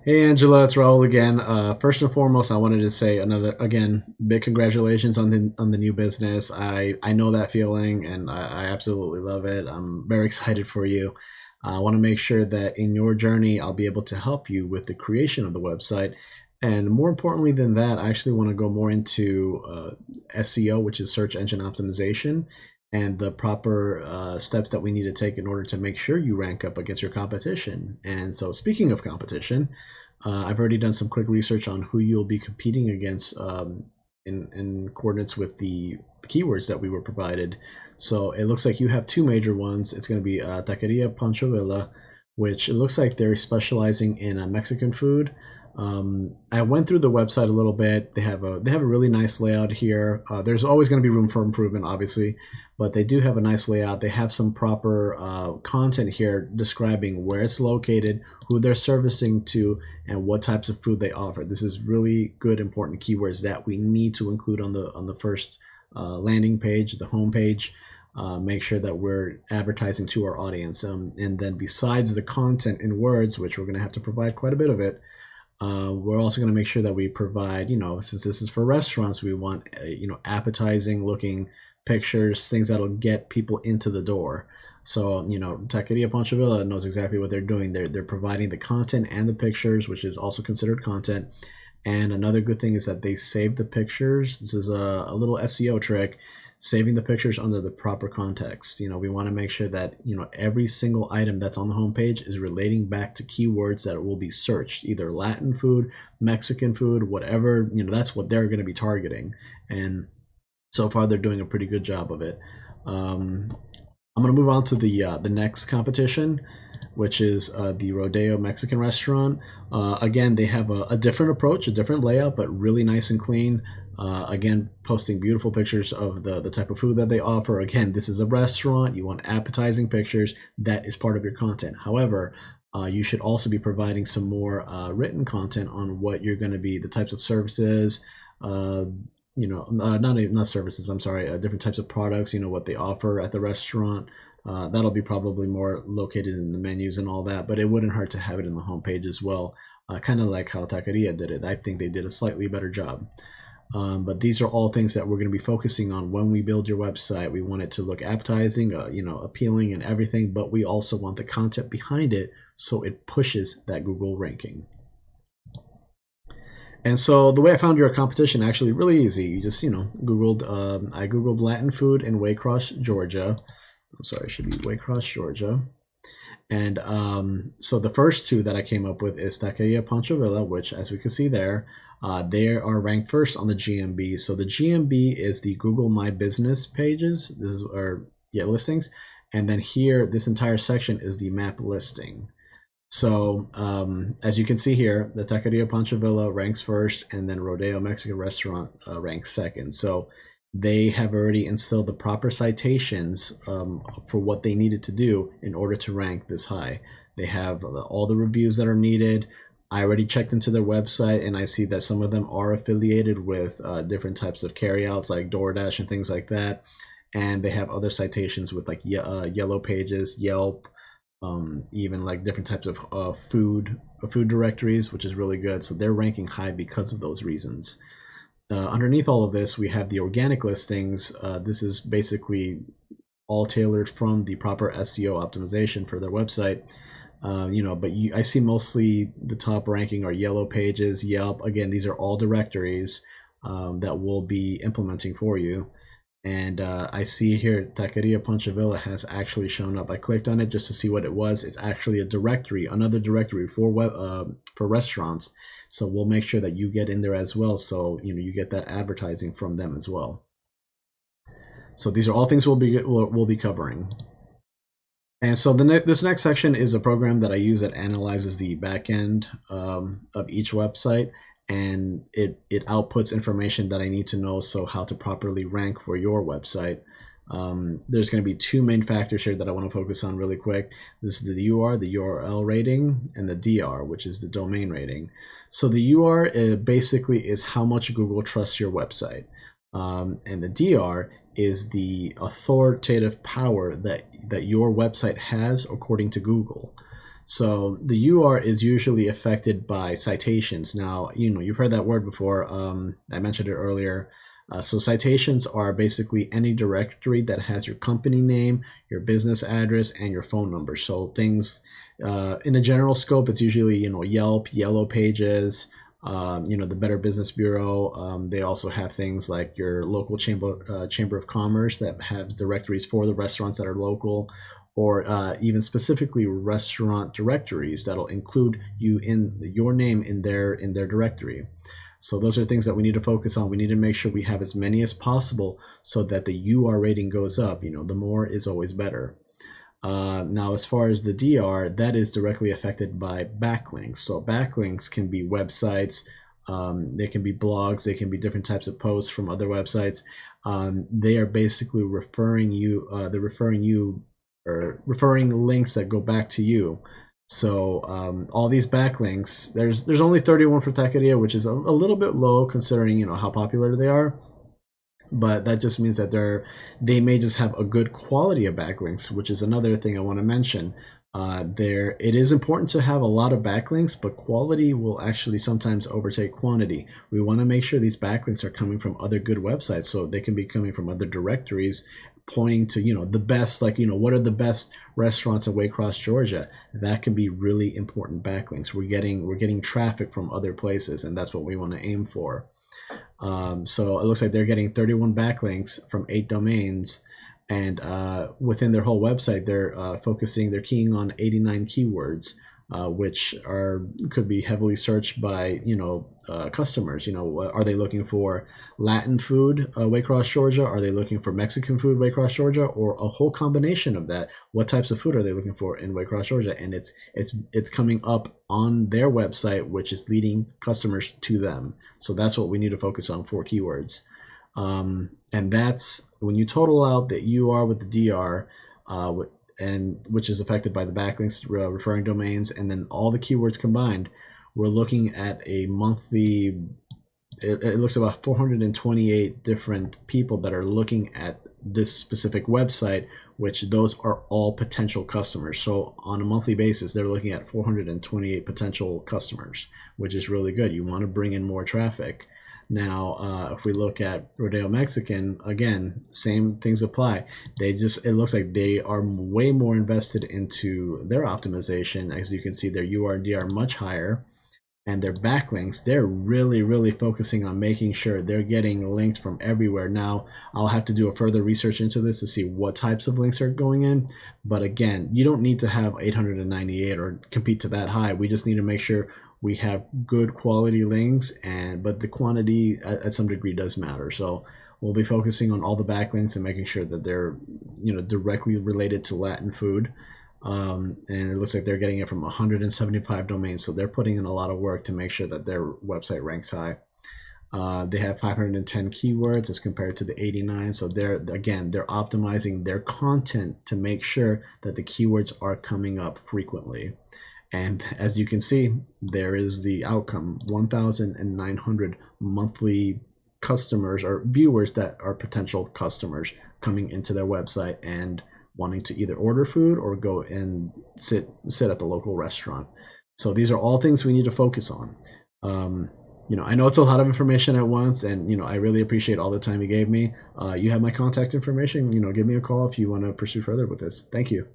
Hey Angela, it's Raul again. First and foremost, I wanted to say another again big congratulations on the new business. I know that feeling, and I absolutely love it. I'm very excited for you. I want to make sure that in your journey, I'll be able to help you with the creation of the website, and more importantly than that, I actually want to go more into SEO, which is search engine optimization, and the proper steps that we need to take in order to make sure you rank up against your competition. And so, speaking of competition. I've already done some quick research on who you'll be competing against in coordinates with the keywords that we were provided. So it looks like you have two major ones. It's going to be Taqueria Pancho Villa, which it looks like they're specializing in Mexican food. I went through the website a little bit. They have a really nice layout here. There's always going to be room for improvement, obviously, but they do have a nice layout. They have some proper content here describing where it's located, who they're servicing to, and what types of food they offer. This is really good, important keywords that we need to include on the first landing page, the home page. Make sure that we're advertising to our audience, and then besides the content in words, which we're going to have to provide quite a bit of it, we're also going to make sure that we provide, since this is for restaurants, we want, appetizing looking pictures, things that'll get people into the door. So, Taqueria Pancho Villa knows exactly what they're doing. They're providing the content and the pictures, which is also considered content. And another good thing is that they save the pictures. This is a little SEO trick, saving the pictures under the proper context. We want to make sure that, every single item that's on the homepage is relating back to keywords that will be searched, either Latin food, Mexican food, whatever, that's what they're going to be targeting. And so far, they're doing a pretty good job of it. I'm going to move on to the next competition, which is the Rodeo Mexican restaurant. Again, they have a different approach, a different layout, but really nice and clean. Again, posting beautiful pictures of the type of food that they offer. Again, this is a restaurant. You want appetizing pictures. That is part of your content. However, you should also be providing some more written content on what you're going to be, the types of services, not services, I'm sorry, different types of products, what they offer at the restaurant. That'll be probably more located in the menus and all that, but it wouldn't hurt to have it in the homepage as well. Kind of like how Taqueria did it. I think they did a slightly better job. But these are all things that we're going to be focusing on when we build your website. We want it to look appetizing, appealing and everything, but we also want the content behind it so it pushes that Google ranking. And so the way I found your competition actually really easy. You just Googled. I Googled Latin food in Waycross, Georgia. I'm sorry, it should be Waycross, Georgia. And so the first two that I came up with is Taqueria Pancho Villa, which, as we can see there, they are ranked first on the GMB. So the GMB is the Google My Business pages. This is listings, and then here this entire section is the map listing. So as you can see here, the Taqueria Pancho Villa ranks first, and then Rodeo Mexican Restaurant ranks second. So they have already instilled the proper citations for what they needed to do in order to rank this high. They have all the reviews that are needed. I already checked into their website, and I see that some of them are affiliated with different types of carryouts like DoorDash and things like that. And they have other citations with like Yellow Pages, Yelp, even like different types of food directories, which is really good. So they're ranking high because of those reasons. Underneath all of this, we have the organic listings. This is basically all tailored from the proper SEO optimization for their website. But I see mostly the top ranking are Yellow Pages, Yelp. Again, these are all directories that we'll be implementing for you. And I see here Taqueria Pancho Villa has actually shown up. I clicked on it just to see what it was. It's actually a directory, another directory for restaurants. So we'll make sure that you get in there as well. So you get that advertising from them as well. So these are all things we'll be covering. And so this next section is a program that I use that analyzes the back end of each website, and it outputs information that I need to know, so how to properly rank for your website. There's going to be two main factors here that I want to focus on really quick. This is the URL rating, and the DR, which is the domain rating. So the UR basically is how much Google trusts your website, and the DR is the authoritative power that your website has according to Google. So the UR is usually affected by citations. Now, you've heard that word before. I mentioned it earlier. So citations are basically any directory that has your company name, your business address, and your phone number. So things in a general scope, it's usually Yelp, Yellow Pages, the Better Business Bureau. They also have things like your local chamber of commerce that has directories for the restaurants that are local, or even specifically restaurant directories that'll include your name in their directory. So those are things that we need to focus on. We need to make sure we have as many as possible so that the UR rating goes up. The more is always better. Now, as far as the DR, that is directly affected by backlinks. So backlinks can be websites, they can be blogs, they can be different types of posts from other websites. They are basically referring you, or referring links that go back to you. So all these backlinks, there's only 31 for Techidia, which is a little bit low considering how popular they are. But that just means that they may just have a good quality of backlinks, which is another thing I want to mention. It is important to have a lot of backlinks, but quality will actually sometimes overtake quantity. We want to make sure these backlinks are coming from other good websites, so they can be coming from other directories pointing to the best, like what are the best restaurants in Waycross, Georgia. That can be really important backlinks. We're getting traffic from other places, and that's what we want to aim for. So it looks like they're getting 31 backlinks from 8 domains, and within their whole website, they're keying on 89 keywords, which could be heavily searched by customers. Are they looking for Latin food, Waycross, Georgia? Are they looking for Mexican food, Waycross, Georgia, or a whole combination of that? What types of food are they looking for in Waycross, Georgia? And it's coming up on their website, which is leading customers to them. So that's what we need to focus on for keywords. And that's when you total out the UR with the DR, and which is affected by the backlinks, referring domains, and then all the keywords combined, we're looking at a monthly, it looks about 428 different people that are looking at this specific website, which those are all potential customers. So on a monthly basis, they're looking at 428 potential customers, which is really good. You want to bring in more traffic. Now, if we look at Rodeo Mexican, again, same things apply. It looks like they are way more invested into their optimization. As you can see, their URD are much higher, and their backlinks, they're really, really focusing on making sure they're getting linked from everywhere. Now, I'll have to do a further research into this to see what types of links are going in. But again, you don't need to have 898 or compete to that high. We just need to make sure we have good quality links, but the quantity at some degree does matter. So we'll be focusing on all the backlinks and making sure that they're directly related to Latin food. And it looks like they're getting it from 175 domains, so they're putting in a lot of work to make sure that their website ranks high. They have 510 keywords as compared to the 89, so they're optimizing their content to make sure that the keywords are coming up frequently. And as you can see, there is the outcome: 1,900 monthly customers or viewers that are potential customers coming into their website and wanting to either order food or go and sit at the local restaurant. So these are all things we need to focus on. I know it's a lot of information at once, and I really appreciate all the time you gave me. You have my contact information. Give me a call if you want to pursue further with this. Thank you.